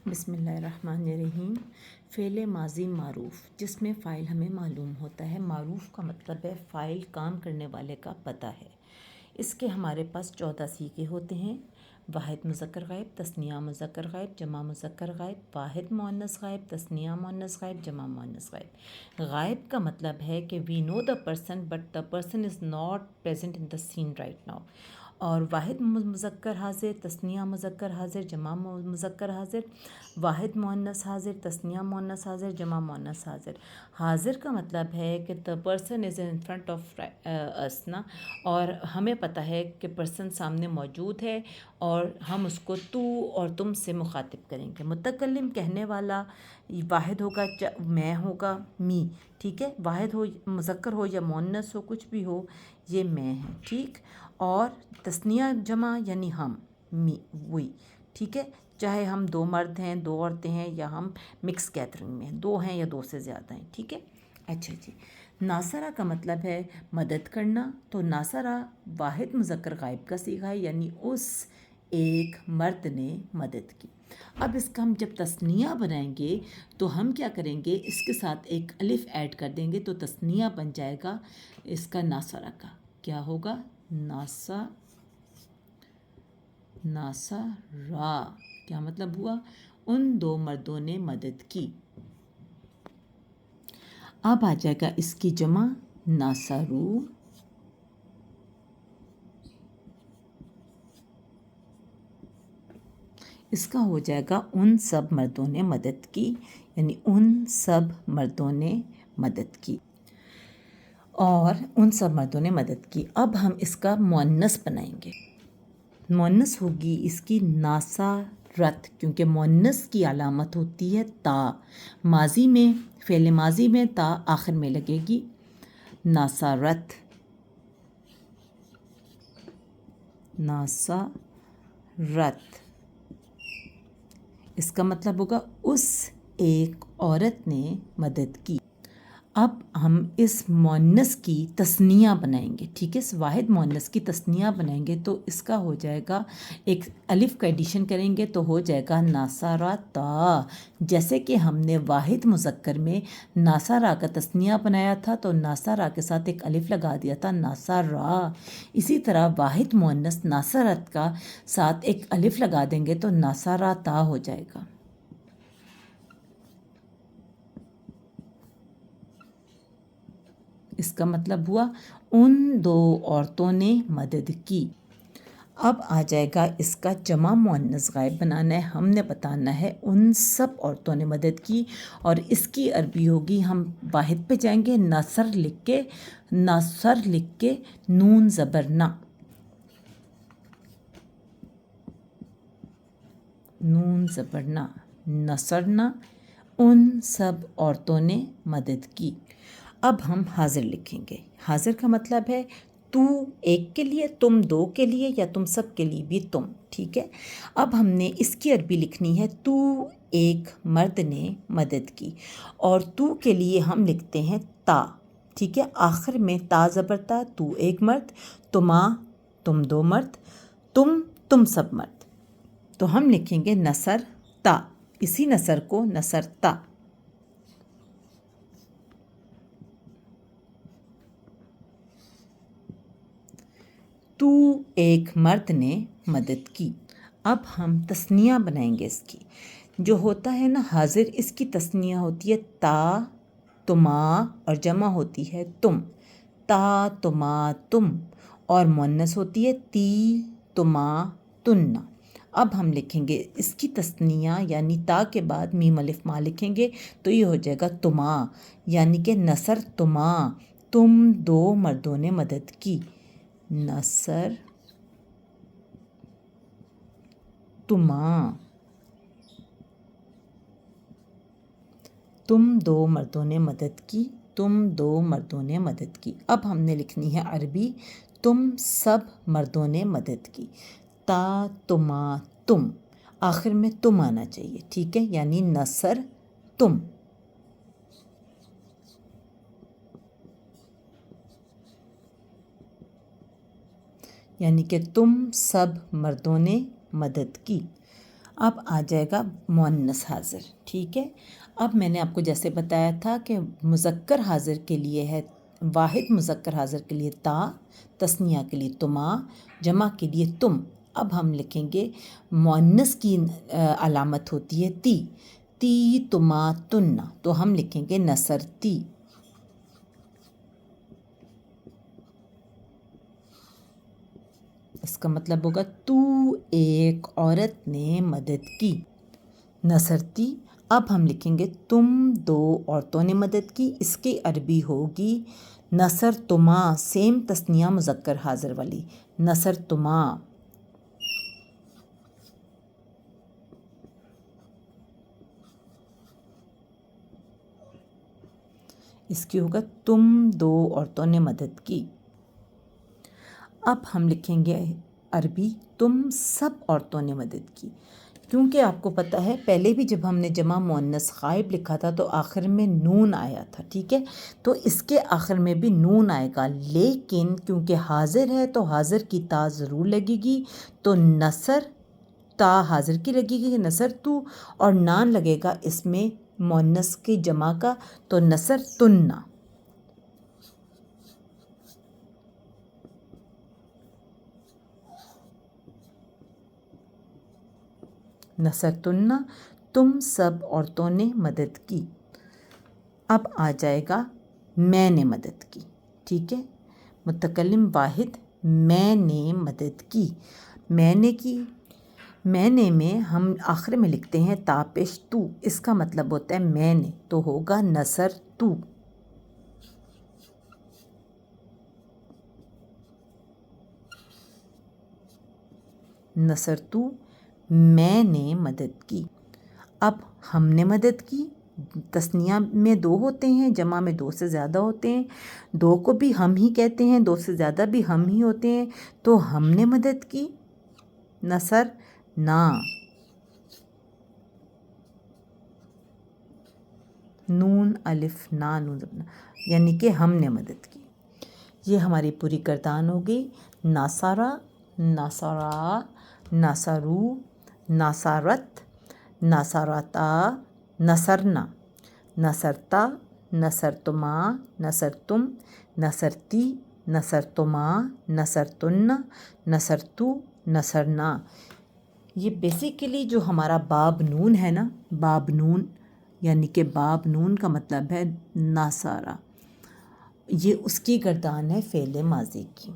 بسم اللہ الرحمن الرحیم۔ فعل ماضی معروف جس میں فاعل ہمیں معلوم ہوتا ہے۔ معروف کا مطلب ہے فاعل کام کرنے والے کا پتہ ہے۔ اس کے ہمارے پاس 14 صیغے ہوتے ہیں: واحد مذکر غائب، تثنیہ مذکر غائب، جمع مذکر غائب، واحد مؤنث غائب، تثنیہ مؤنث غائب، جمع مؤنث غائب۔ غائب کا مطلب ہے کہ we know the person but the person is not present in the scene right now. اور واحد مذکر حاضر، تثنیہ مذکر حاضر، جمع مذکر حاضر، واحد مؤنث حاضر، تثنیہ مؤنث حاضر، جمع مؤنث حاضر۔ حاضر کا مطلب ہے کہ the person is in front of us نا، اور ہمیں پتہ ہے کہ پرسن سامنے موجود ہے اور ہم اس کو تو اور تم سے مخاطب کریں گے۔ متکلم کہنے والا واحد ہوگا، میں ہوگا، می، ٹھیک ہے، واحد ہو مذکر ہو یا مؤنث ہو، کچھ بھی ہو، یہ میں ہے، ٹھیک۔ اور تثنیہ جمع یعنی ہم، می، وہی، ٹھیک ہے، چاہے ہم 2 مرد ہیں، 2 عورتیں ہیں، یا ہم مکس گیدرنگ میں ہیں، 2 ہیں یا 2 سے زیادہ ہیں، ٹھیک ہے۔ اچھا جی، ناصرہ کا مطلب ہے مدد کرنا۔ تو ناصرہ واحد مذکر غائب کا صیغہ ہے، یعنی اس ایک مرد نے مدد کی۔ اب اس کا ہم جب تثنیہ بنائیں گے تو ہم کیا کریں گے، اس کے ساتھ ایک الف ایڈ کر دیں گے تو تثنیہ بن جائے گا اس کا ناصرہ کا۔ کیا ہوگا؟ ناصرہ۔ کیا مطلب ہوا؟ ان 2 مردوں نے مدد کی۔ اب آ جائے گا اس کی جمع، ناصرو۔ اس کا ہو جائے گا ان سب مردوں نے مدد کی، یعنی ان سب مردوں نے مدد کی، اور ان سب مردوں نے مدد کی۔ اب ہم اس کا مؤنث بنائیں گے۔ مؤنث ہوگی اس کی ناصرت، کیونکہ مؤنث کی علامت ہوتی ہے تا۔ ماضی میں، فعل ماضی میں تا آخر میں لگے گی، ناصرت، ناصرت۔ اس کا مطلب ہوگا اس ایک عورت نے مدد کی۔ اب ہم اس مؤنث کی تثنیہ بنائیں گے، ٹھیک ہے، اس واحد مؤنث کی تثنیہ بنائیں گے تو اس کا ہو جائے گا، ایک الف کا ایڈیشن کریں گے تو ہو جائے گا ناصراتا۔ جیسے کہ ہم نے واحد مذکر میں ناصرہ کا تثنیہ بنایا تھا تو ناصرہ کے ساتھ ایک الف لگا دیا تھا، ناصرہ۔ اسی طرح واحد مؤنث ناصرت کا ساتھ ایک الف لگا دیں گے تو ناصراتا ہو جائے گا۔ اس کا مطلب ہوا ان 2 عورتوں نے مدد کی۔ اب آ جائے گا اس کا جمع مؤنث غائب بنانا ہے۔ ہم نے بتانا ہے ان سب عورتوں نے مدد کی، اور اس کی عربی ہوگی، ہم واحد پہ جائیں گے، ناصر لکھ کے، ناصر لکھ کے نون زبر نا، نون زبر نا، نصرنا، ان سب عورتوں نے مدد کی۔ اب ہم حاضر لکھیں گے۔ حاضر کا مطلب ہے تو ایک کے لیے، تم 2 کے لیے، یا تم سب کے لیے بھی تم، ٹھیک ہے۔ اب ہم نے اس کی عربی لکھنی ہے، تو ایک مرد نے مدد کی، اور تو کے لیے ہم لکھتے ہیں تا، ٹھیک ہے، آخر میں تا زبر تا، تو ایک مرد، تما تم 2 مرد، تم سب مرد، تو ہم لکھیں گے نصر تا، اسی نصر کو نصر تا۔ تو ایک مرد نے مدد کی۔ اب ہم تثنیہ بنائیں گے اس کی۔ جو ہوتا ہے نا حاضر، اس کی تثنیہ ہوتی ہے تا، تما، اور جمع ہوتی ہے تم، تا، تما، تم، اور مؤنث ہوتی ہے تی، تما، تننا۔ اب ہم لکھیں گے اس کی تثنیہ، یعنی تا کے بعد میم الف ما لکھیں گے تو یہ ہو جائے گا تما، یعنی کہ نصر تما، تم 2 مردوں نے مدد کی، نصر تما، تم 2 مردوں نے مدد کی، تم 2 مردوں نے مدد کی۔ اب ہم نے لکھنی ہے عربی، تم سب مردوں نے مدد کی، تا، تما، تم، آخر میں تم آنا چاہیے، ٹھیک ہے، یعنی نصر تم، یعنی کہ تم سب مردوں نے مدد کی۔ اب آ جائے گا مؤنث حاضر. ٹھیک ہے. اب میں نے آپ کو جیسے بتایا تھا کہ مذکر حاضر کے لیے ہے واحد مذکر حاضر کے لیے تا، تثنیہ کے لیے تما، جمع کے لیے تم. اب ہم لکھیں گے مؤنث کی علامت ہوتی ہے تی، تی تما تن، تو ہم لکھیں گے نصرتی. اس کا مطلب ہوگا تو ایک عورت نے مدد کی. نصرتی. اب ہم لکھیں گے تم دو عورتوں نے مدد کی. اس کی عربی ہوگی نصرتما، سیم تثنیہ مذکر حاضر والی، نصرتما. اس کی ہوگا تم دو عورتوں نے مدد کی. اب ہم لکھیں گے عربی تم سب عورتوں نے مدد کی. کیونکہ آپ کو پتہ ہے پہلے بھی جب ہم نے جمع مؤنث غائب لکھا تھا تو آخر میں نون آیا تھا. ٹھیک ہے. تو اس کے آخر میں بھی نون آئے گا، لیکن کیونکہ حاضر ہے تو حاضر کی تا ضرور لگے گی. تو نصر تا حاضر کی لگے گی نصر تو، اور نان لگے گا اس میں مؤنث کی جمع کا، تو نصر تننا. نصرتن، تم سب عورتوں نے مدد کی. اب آ جائے گا میں نے مدد کی. ٹھیک ہے. متکلم واحد میں نے مدد کی. میں نے کی. میں نے میں ہم آخر میں لکھتے ہیں تا پیش تو. اس کا مطلب ہوتا ہے میں نے، تو ہوگا نصر تو. نصر تو، میں نے مدد کی. اب ہم نے مدد کی. تثنیہ میں دو ہوتے ہیں، جمع میں دو سے زیادہ ہوتے ہیں. دو کو بھی ہم ہی کہتے ہیں، دو سے زیادہ بھی ہم ہی ہوتے ہیں. تو ہم نے مدد کی. نصر نا. نون الف نا نون زبنا، یعنی کہ ہم نے مدد کی. یہ ہماری پوری گردان ہو گئی. ناصرہ، ناصرا، ناصرو، ناصرت، ناصرتا، نصرنا، نصرتا، نصرتما، نصرتم، نصرتی، نصرتما، نصرتن، نصرتو، نصرنا. یہ بیسیکلی جو ہمارا باب نون ہے نا، باب نون یعنی کہ باب نون کا مطلب ہے ناصرہ، یہ اس کی گردان ہے فعل ماضی کی.